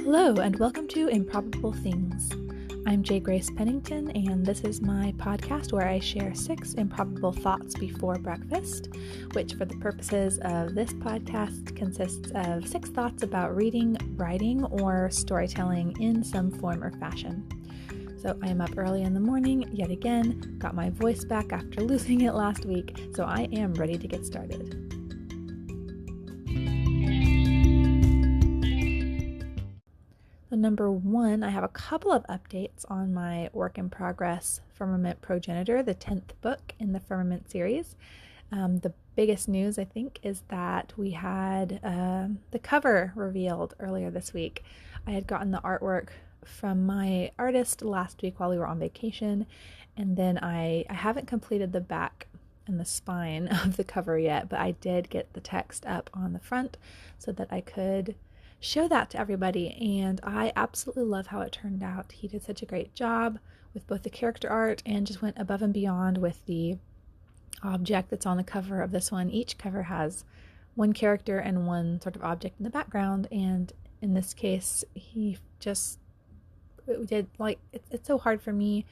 Hello, and welcome to Improbable Things. I'm J. Grace Pennington, and this is my podcast where I share 6 improbable thoughts before breakfast, which, for the purposes of this podcast, consists of 6 thoughts about reading, writing, or storytelling in some form or fashion. So I am up early in the morning, yet again, got my voice back after losing it last week, so I am ready to get started. So number 1, I have a couple of updates on my work in progress Firmament Progenitor, the 10th book in the Firmament series. The biggest news, I think, is that we had the cover revealed earlier this week. I had gotten the artwork from my artist last week while we were on vacation, and then I haven't completed the back and the spine of the cover yet, but I did get the text up on the front so that I could show that to everybody, and I absolutely love how it turned out. He did such a great job with both the character art and just went above and beyond with the object that's on the cover of this one. Each cover has one character and one sort of object in the background, and in this case he just did, like, it's so hard for me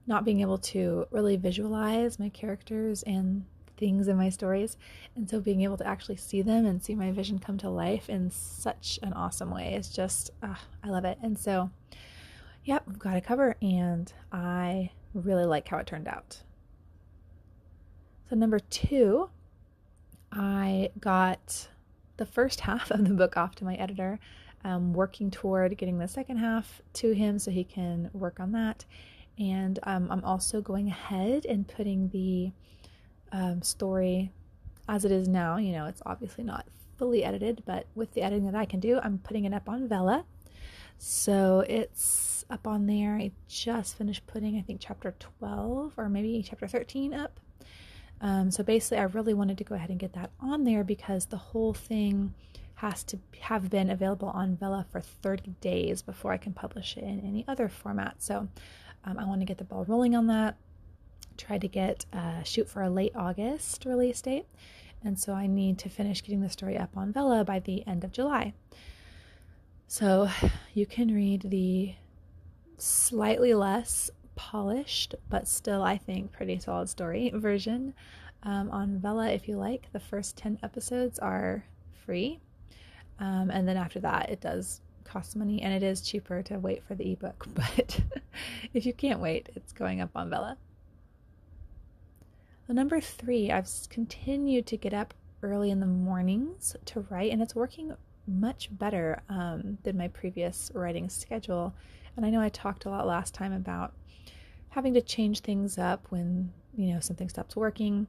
not being able to really visualize my characters and things in my stories, and so being able to actually see them and see my vision come to life in such an awesome way is just I love it. And so yep, we've got a cover and I really like how it turned out. So number 2, I got the first half of the book off to my editor, working toward getting the second half to him so he can work on that. And I'm also going ahead and putting the story as it is now. You know, it's obviously not fully edited, but with the editing that I can do, I'm putting it up on Vella. So it's up on there. I just finished putting, I think, chapter 12 or maybe chapter 13 up. So basically I really wanted to go ahead and get that on there because the whole thing has to have been available on Vella for 30 days before I can publish it in any other format. So I want to get the ball rolling on that. Try to get shoot for a late August release date, and so I need to finish getting the story up on Vella by the end of July. So you can read the slightly less polished but still, I think, pretty solid story version on Vella if you like. The first 10 episodes are free, and then after that it does cost money, and it is cheaper to wait for the ebook, but if you can't wait, it's going up on Vella. So number 3, I've continued to get up early in the mornings to write, and it's working much better than my previous writing schedule. And I know I talked a lot last time about having to change things up when, you know, something stops working.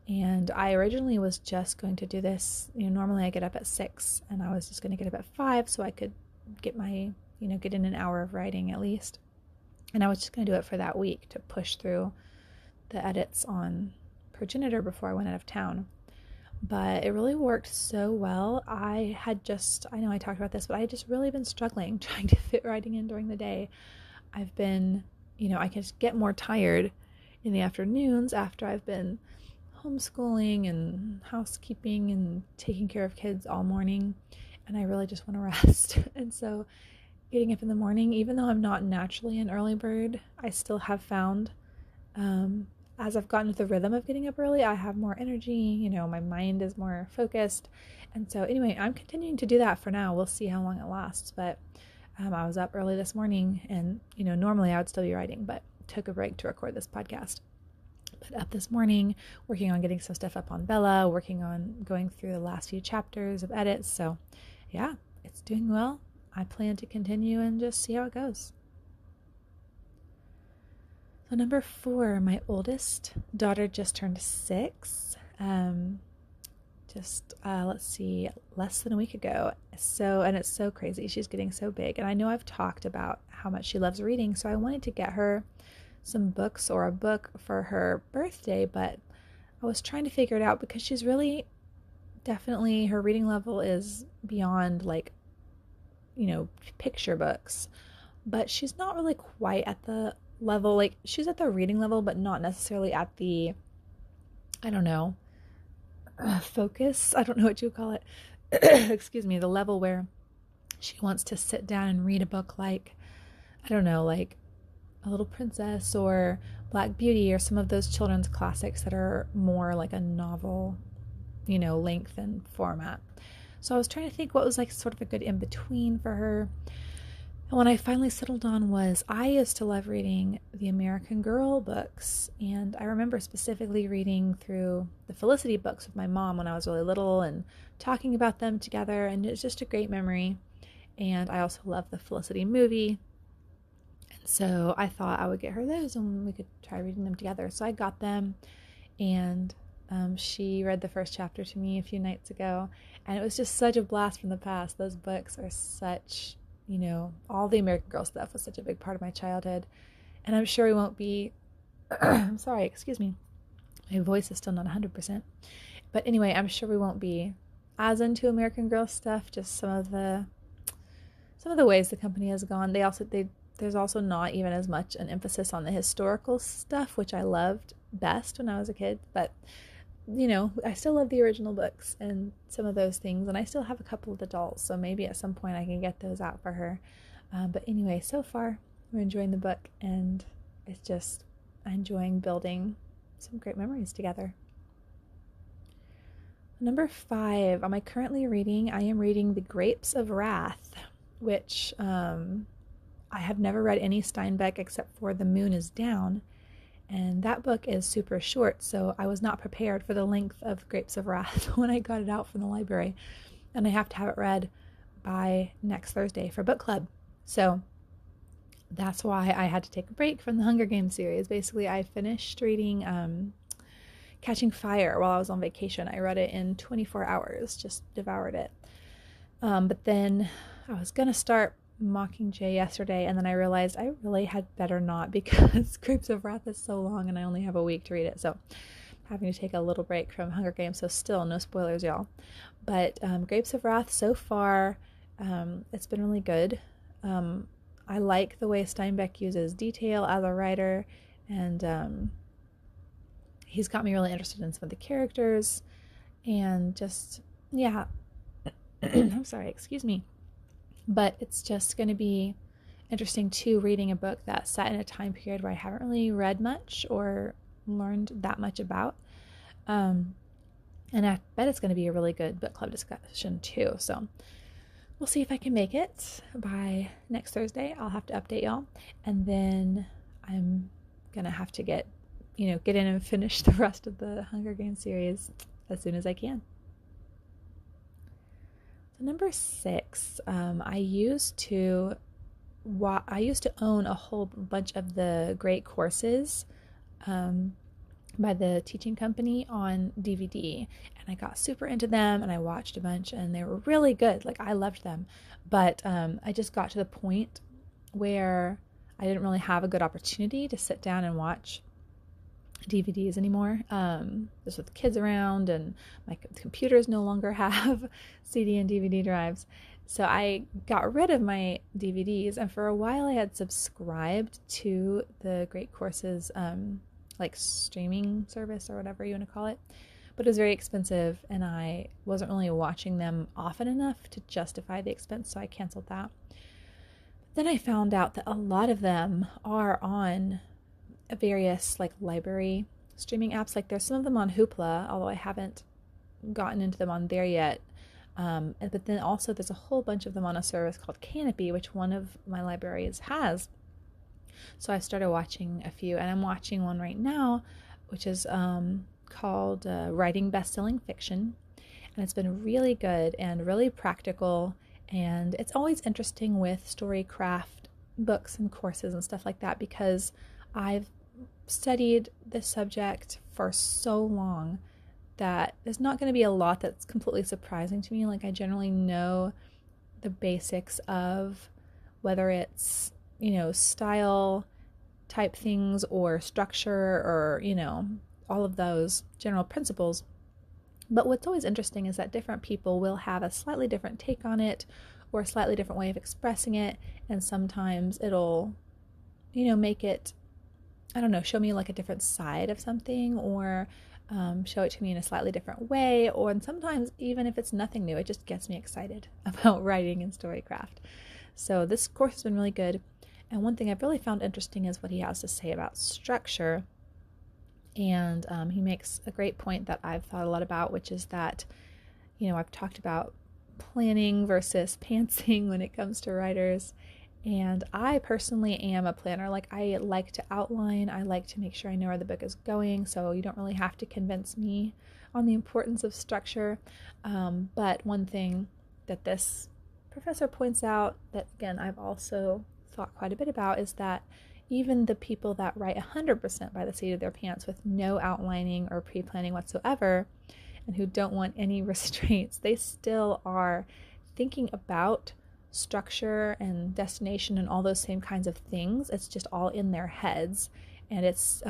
And I originally was just going to do this, you know, normally I get up at 6, and I was just going to get up at 5 so I could get get in an hour of writing at least. And I was just going to do it for that week to push through the edits on Progenitor before I went out of town. But it really worked so well. I know I talked about this, but I had just really been struggling trying to fit writing in during the day. I've been, I can just get more tired in the afternoons after I've been homeschooling and housekeeping and taking care of kids all morning, and I really just want to rest. And so getting up in the morning, even though I'm not naturally an early bird, I still have found as I've gotten with the rhythm of getting up early, I have more energy, my mind is more focused. And so anyway, I'm continuing to do that for now. We'll see how long it lasts. But I was up early this morning, and, normally I would still be writing, but took a break to record this podcast. But up this morning, working on getting some stuff up on Vella, working on going through the last few chapters of edits. So yeah, it's doing well. I plan to continue and just see how it goes. So number 4, my oldest daughter just turned 6. Let's see, less than a week ago. And it's so crazy. She's getting so big. And I know I've talked about how much she loves reading. So I wanted to get her some books or a book for her birthday, but I was trying to figure it out because she's really definitely, her reading level is beyond picture books, but she's not really quite at the level, she's at the reading level, but not necessarily at the, focus, I don't know what you call it, excuse me, the level where She wants to sit down and read a book like, I don't know, like A Little Princess or Black Beauty or some of those children's classics that are more like a novel, length and format. So I was trying to think what was like sort of a good in between for her. And what I finally settled on was I used to love reading the American Girl books. And I remember specifically reading through the Felicity books with my mom when I was really little and talking about them together. And it's just a great memory. And I also love the Felicity movie. And so I thought I would get her those and we could try reading them together. So I got them, and she read the first chapter to me a few nights ago. And it was just such a blast from the past. Those books are such, all the American Girl stuff was such a big part of my childhood. And I'm sure we won't be, I'm sorry, excuse me. My voice is still not 100%. But anyway, I'm sure we won't be as into American Girl stuff, just some of the ways the company has gone. There's also not even as much an emphasis on the historical stuff, which I loved best when I was a kid. But, I still love the original books and some of those things. And I still have a couple of the dolls. So maybe at some point I can get those out for her. But anyway, so far we're enjoying the book. And it's just enjoying building some great memories together. Number 5, am I currently reading? I am reading The Grapes of Wrath, which I have never read any Steinbeck except for The Moon is Down, and that book is super short, so I was not prepared for the length of Grapes of Wrath when I got it out from the library, and I have to have it read by next Thursday for book club. So that's why I had to take a break from the Hunger Games series. Basically, I finished reading Catching Fire while I was on vacation. I read it in 24 hours, just devoured it. But then I was going to start Mockingjay yesterday, and then I realized I really had better not, because Grapes of Wrath is so long and I only have a week to read it. So having to take a little break from Hunger Games. So still no spoilers, y'all. But Grapes of Wrath so far, it's been really good. I like the way Steinbeck uses detail as a writer, and he's got me really interested in some of the characters, and just, yeah, I'm sorry, excuse me. But it's just going to be interesting too, reading a book that's set in a time period where I haven't really read much or learned that much about. And I bet it's going to be a really good book club discussion too. So we'll see if I can make it by next Thursday. I'll have to update y'all. And then I'm going to have to get in and finish the rest of the Hunger Games series as soon as I can. So number 6, I used to own a whole bunch of the great courses by the teaching company on DVD, and I got super into them, and I watched a bunch, and they were really good. Like, I loved them, but I just got to the point where I didn't really have a good opportunity to sit down and watch DVDs anymore, just with kids around, and my computers no longer have CD and DVD drives. So I got rid of my DVDs, and for a while I had subscribed to the Great Courses like streaming service or whatever you want to call it, but it was very expensive, and I wasn't really watching them often enough to justify the expense, so I canceled that. But then I found out that a lot of them are on various like library streaming apps. Like, there's some of them on Hoopla, although I haven't gotten into them on there yet. But then also there's a whole bunch of them on a service called Canopy, which one of my libraries has. So I started watching a few, and I'm watching one right now, which is called Writing Best-Selling Fiction. And it's been really good and really practical. And it's always interesting with storycraft books and courses and stuff like that, because I've studied this subject for so long that there's not going to be a lot that's completely surprising to me. Like, I generally know the basics of whether it's, style type things or structure or, all of those general principles. But what's always interesting is that different people will have a slightly different take on it or a slightly different way of expressing it. And sometimes it'll, make it, I don't know, show me like a different side of something, or show it to me in a slightly different way, or and sometimes even if it's nothing new, it just gets me excited about writing and storycraft. So this course has been really good. And one thing I've really found interesting is what he has to say about structure. And he makes a great point that I've thought a lot about, which is that, I've talked about planning versus pantsing when it comes to writers. And I personally am a planner. Like, I like to outline, I like to make sure I know where the book is going, so you don't really have to convince me on the importance of structure. But one thing that this professor points out that, again, I've also thought quite a bit about is that even the people that write 100% by the seat of their pants with no outlining or pre-planning whatsoever, and who don't want any restraints, they still are thinking about structure and destination and all those same kinds of things. It's just all in their heads, and it's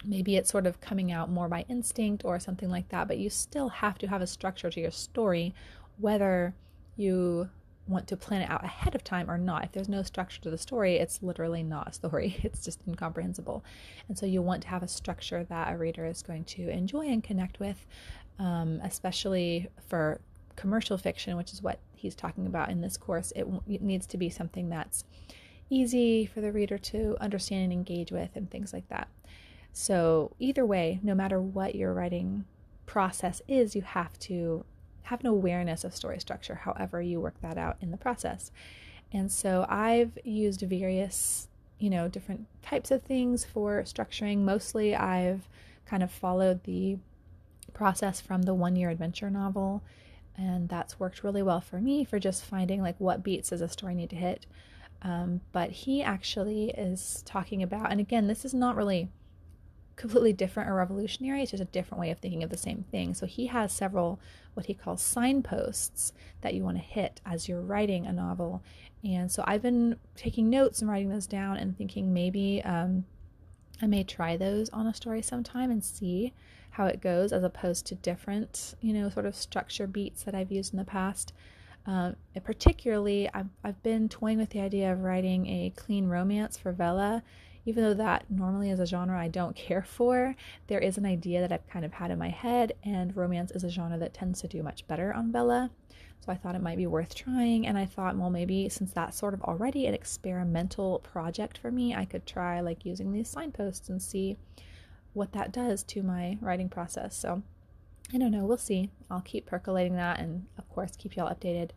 maybe it's sort of coming out more by instinct or something like that, but you still have to have a structure to your story, whether you want to plan it out ahead of time or not. If there's no structure to the story, it's literally not a story. It's just incomprehensible. And so you want to have a structure that a reader is going to enjoy and connect with, especially for commercial fiction, which is what he's talking about in this course. It needs to be something that's easy for the reader to understand and engage with and things like that. So either way, no matter what your writing process is, you have to have an awareness of story structure, however you work that out in the process. And so I've used various, different types of things for structuring. Mostly I've kind of followed the process from the 1-Year Adventure novel, and that's worked really well for me for just finding like what beats does a story need to hit. But he actually is talking about, and again, this is not really completely different or revolutionary, it's just a different way of thinking of the same thing. So he has several what he calls signposts that you want to hit as you're writing a novel. And so I've been taking notes and writing those down and thinking maybe I may try those on a story sometime and see how it goes, as opposed to different, sort of structure beats that I've used in the past. Particularly, I've been toying with the idea of writing a clean romance for Vella. Even though that normally is a genre I don't care for, there is an idea that I've kind of had in my head, and romance is a genre that tends to do much better on Vella. So I thought it might be worth trying, and I thought, well, maybe since that's sort of already an experimental project for me, I could try like using these signposts and see what that does to my writing process. So I don't know, we'll see. I'll keep percolating that and of course keep y'all updated.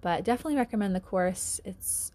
But definitely recommend the course. It's